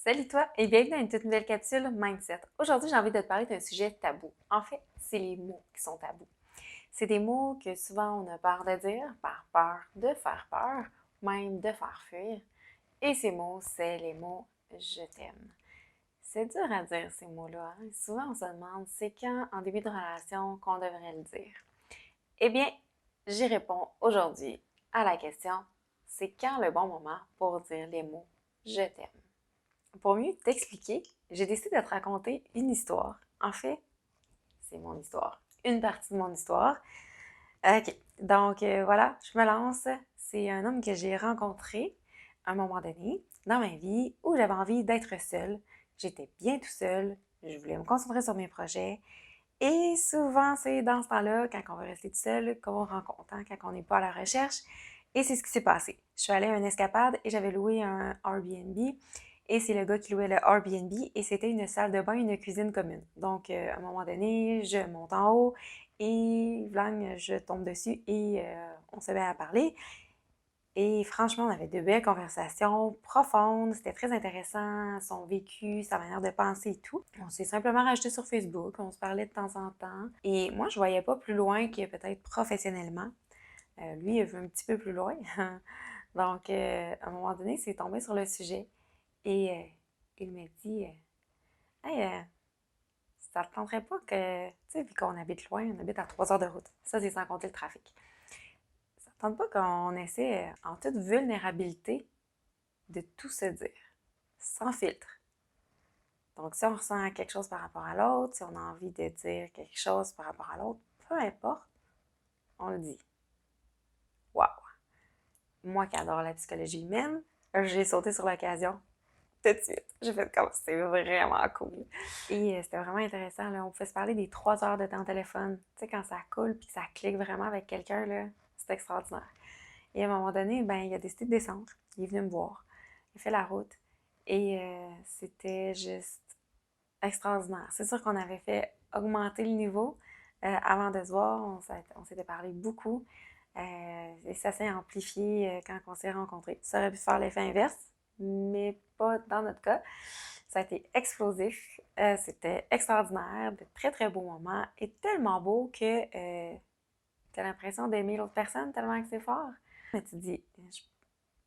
Salut toi et bienvenue dans une toute nouvelle capsule Mindset. Aujourd'hui, j'ai envie de te parler d'un sujet tabou. En fait, c'est les mots qui sont tabous. C'est des mots que souvent on a peur de dire, par peur de faire peur, même de faire fuir. Et ces mots, c'est les mots je t'aime. C'est dur à dire ces mots-là, hein? Souvent on se demande c'est quand en début de relation qu'on devrait le dire. Eh bien, j'y réponds aujourd'hui à la question c'est quand le bon moment pour dire les mots je t'aime. Pour mieux t'expliquer, j'ai décidé de te raconter une histoire. En fait, c'est mon histoire. Une partie de mon histoire. OK. Donc, voilà, je me lance. C'est un homme que j'ai rencontré à un moment donné dans ma vie où j'avais envie d'être seule. J'étais bien tout seul. Je voulais me concentrer sur mes projets. Et souvent, c'est dans ce temps-là, quand on veut rester tout seul, qu'on rencontre, hein, quand on n'est pas à la recherche. Et c'est ce qui s'est passé. Je suis allée à une escapade et j'avais loué un Airbnb. Et c'est le gars qui louait le Airbnb et c'était une salle de bain et une cuisine commune. Donc, à un moment donné, je monte en haut et vlang, je tombe dessus et on se met à parler. Et franchement, on avait de belles conversations profondes, c'était très intéressant, son vécu, sa manière de penser et tout. On s'est simplement rajouté sur Facebook, on se parlait de temps en temps. Et moi, je voyais pas plus loin que peut-être professionnellement. Lui, il veut un petit peu plus loin. Donc, à un moment donné, c'est tombé sur le sujet. Et il m'a dit, hey, ça te tenterait pas que, tu sais, vu qu'on habite loin, on habite à 3 heures de route. Ça, c'est sans compter le trafic. Ça te tente pas qu'on essaie, en toute vulnérabilité, de tout se dire, sans filtre. Donc, si on ressent quelque chose par rapport à l'autre, si on a envie de dire quelque chose par rapport à l'autre, peu importe, on le dit. Waouh! Moi qui adore la psychologie humaine, j'ai sauté sur l'occasion tout de suite. J'ai fait comme c'est vraiment cool. Et c'était vraiment intéressant. Là. On pouvait se parler des 3 heures de temps au téléphone. Tu sais, quand ça coule puis que ça clique vraiment avec quelqu'un, là, c'est extraordinaire. Et à un moment donné, ben, il a décidé de descendre. Il est venu me voir. Il a fait la route. Et c'était juste extraordinaire. C'est sûr qu'on avait fait augmenter le niveau avant de se voir. On s'était parlé beaucoup. Et ça s'est amplifié quand on s'est rencontrés. Ça aurait pu faire l'effet inverse, mais pas dans notre cas. Ça a été explosif. C'était extraordinaire, de très très beaux moments et tellement beau que tu as l'impression d'aimer l'autre personne tellement que c'est fort. Mais tu te dis, je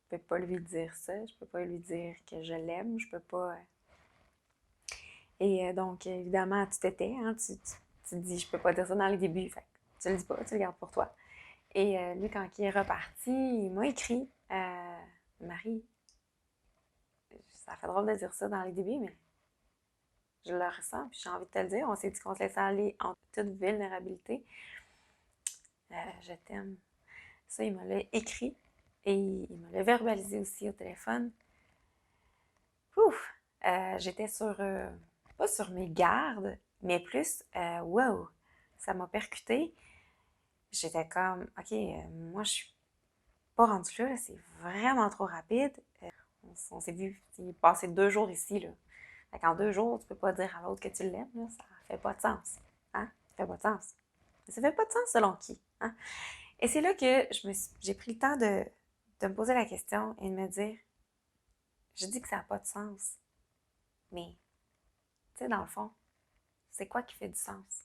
peux pas lui dire ça, je peux pas lui dire que je l'aime, je peux pas. Et donc, évidemment, tu t'étais, hein, tu te dis, je peux pas dire ça dans les débuts, fait que tu le dis pas, tu le gardes pour toi. Et lui, quand il est reparti, il m'a écrit, Marie, ça fait drôle de dire ça dans les débuts, mais je le ressens, puis j'ai envie de te le dire. On s'est dit qu'on se laissait aller en toute vulnérabilité. Je t'aime. Ça, il me l'a écrit et il me l'a verbalisé aussi au téléphone. Ouf! J'étais sur, pas sur mes gardes, mais plus, wow! Ça m'a percuté. J'étais comme, OK, moi, je suis pas rendue là, c'est vraiment trop rapide. On s'est vu, il est passé 2 jours ici, là. Fait qu'en 2 jours, tu peux pas dire à l'autre que tu l'aimes, là, ça fait pas de sens. Hein? Ça fait pas de sens. Mais ça fait pas de sens selon qui, hein? Et c'est là que j'ai pris le temps de me poser la question et de me dire, je dis que ça n'a pas de sens, mais, tu sais, dans le fond, c'est quoi qui fait du sens?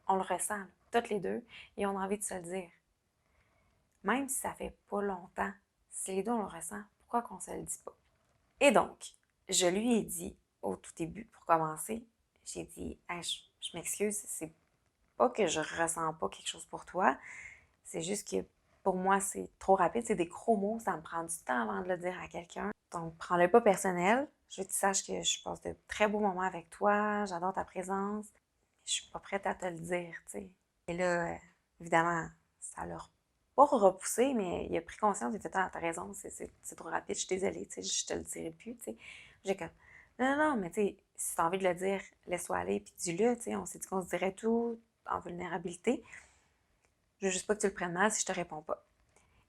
On le ressent, là, toutes les deux, et on a envie de se le dire. Même si ça fait pas longtemps, si les deux on le ressent, pourquoi qu'on se le dit pas? Et donc, je lui ai dit au tout début, pour commencer, j'ai dit, hey, je m'excuse, c'est pas que je ressens pas quelque chose pour toi, c'est juste que pour moi, c'est trop rapide, c'est des gros mots, ça me prend du temps avant de le dire à quelqu'un. Donc, prends-le pas personnel. Je veux que tu saches que je passe de très beaux moments avec toi, j'adore ta présence. Je suis pas prête à te le dire, tu sais. Et là, évidemment, ça l'a pas repoussé, mais il a pris conscience, il a fait, ah, t'as raison, c'est trop rapide, je suis désolée, tu sais, je te le dirai plus, tu sais. J'ai comme, non, mais tu sais, si t'as envie de le dire, laisse-toi aller, puis dis-le, tu sais, on s'est dit qu'on se dirait tout en vulnérabilité. Je veux juste pas que tu le prennes mal si je te réponds pas.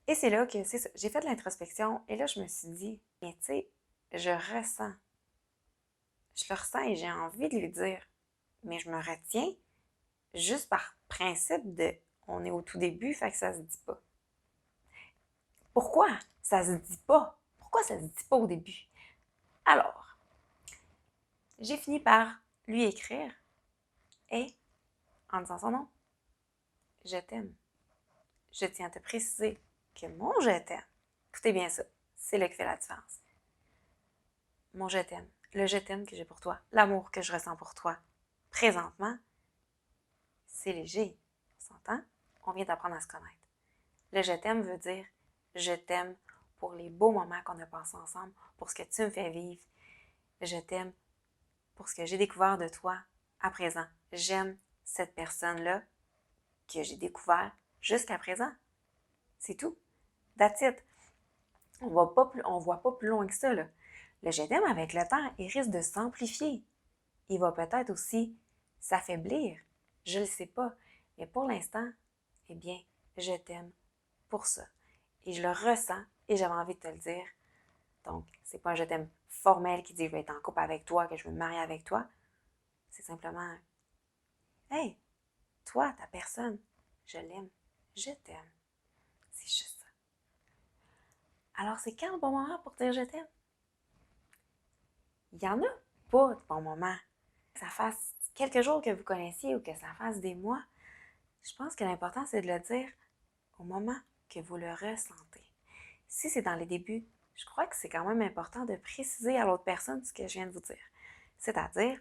Et c'est là que, c'est ça, j'ai fait de l'introspection, et là, je me suis dit, mais tu sais, je ressens, je le ressens et j'ai envie de lui dire, mais je me retiens juste par principe de, on est au tout début, fait que ça se dit pas. Pourquoi ça se dit pas? Pourquoi ça se dit pas au début? Alors, j'ai fini par lui écrire et, en disant son nom, je t'aime. Je tiens à te préciser que mon je t'aime, écoutez bien ça, c'est là que fait la différence. Mon je t'aime, le je t'aime que j'ai pour toi, l'amour que je ressens pour toi, présentement, c'est léger, on s'entend? On vient d'apprendre à se connaître. Le je t'aime veut dire je t'aime pour les beaux moments qu'on a passés ensemble, pour ce que tu me fais vivre. Je t'aime pour ce que j'ai découvert de toi à présent. J'aime cette personne-là que j'ai découvert jusqu'à présent. C'est tout. That's it. On voit pas plus loin que ça, là. Le je t'aime avec le temps, il risque de s'amplifier. Il va peut-être aussi s'affaiblir. Je ne le sais pas. Mais pour l'instant, eh bien, je t'aime pour ça. Et je le ressens et j'avais envie de te le dire. Donc, c'est pas un je t'aime formel qui dit je vais être en couple avec toi, que je veux me marier avec toi. C'est simplement hey, toi, ta personne, je l'aime, je t'aime. C'est juste ça. Alors, c'est quand le bon moment pour dire je t'aime? Il n'y en a pas de bon moment. Que ça fasse quelques jours que vous connaissiez ou que ça fasse des mois, je pense que l'important, c'est de le dire au moment que vous le ressentez. Si c'est dans les débuts, je crois que c'est quand même important de préciser à l'autre personne ce que je viens de vous dire. C'est-à-dire,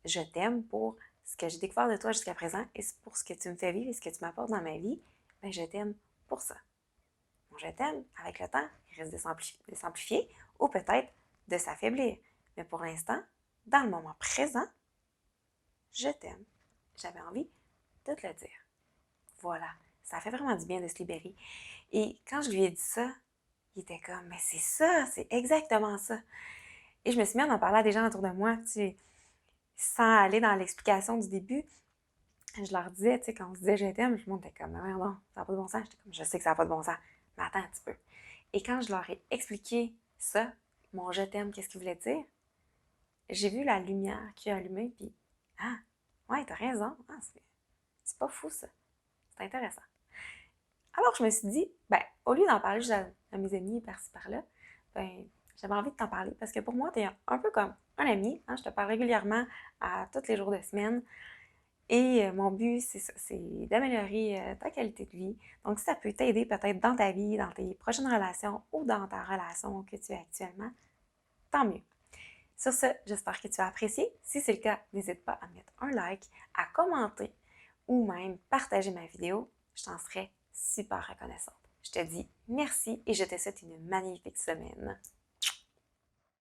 je t'aime pour ce que j'ai découvert de toi jusqu'à présent et pour ce que tu me fais vivre et ce que tu m'apportes dans ma vie, ben je t'aime pour ça. Bon, je t'aime, avec le temps, il risque de s'amplifier ou peut-être de s'affaiblir. Mais pour l'instant, dans le moment présent, je t'aime. J'avais envie de te le dire. Voilà, ça fait vraiment du bien de se libérer. Et quand je lui ai dit ça, il était comme, mais c'est ça, c'est exactement ça. Et je me suis mis à en parler à des gens autour de moi, tu sais, sans aller dans l'explication du début. Je leur disais, tu sais, quand on se disait je t'aime, le monde était comme, non, non, ça n'a pas de bon sens. J'étais comme, je sais que ça n'a pas de bon sens, mais attends un petit peu. Et quand je leur ai expliqué ça, mon je t'aime, qu'est-ce qu'il voulait dire, j'ai vu la lumière qui a allumé, puis, ah, ouais, t'as raison, ah, c'est pas fou ça, c'est intéressant. Alors je me suis dit, ben, au lieu d'en parler juste à mes amis par-ci par-là, ben, j'avais envie de t'en parler parce que pour moi, t'es un peu comme un ami, hein, je te parle régulièrement à tous les jours de semaine. Et mon but, c'est ça, c'est d'améliorer ta qualité de vie. Donc, si ça peut t'aider peut-être dans ta vie, dans tes prochaines relations ou dans ta relation que tu as actuellement, tant mieux. Sur ce, j'espère que tu as apprécié. Si c'est le cas, n'hésite pas à mettre un like, à commenter ou même partager ma vidéo. Je t'en serais super reconnaissante. Je te dis merci et je te souhaite une magnifique semaine.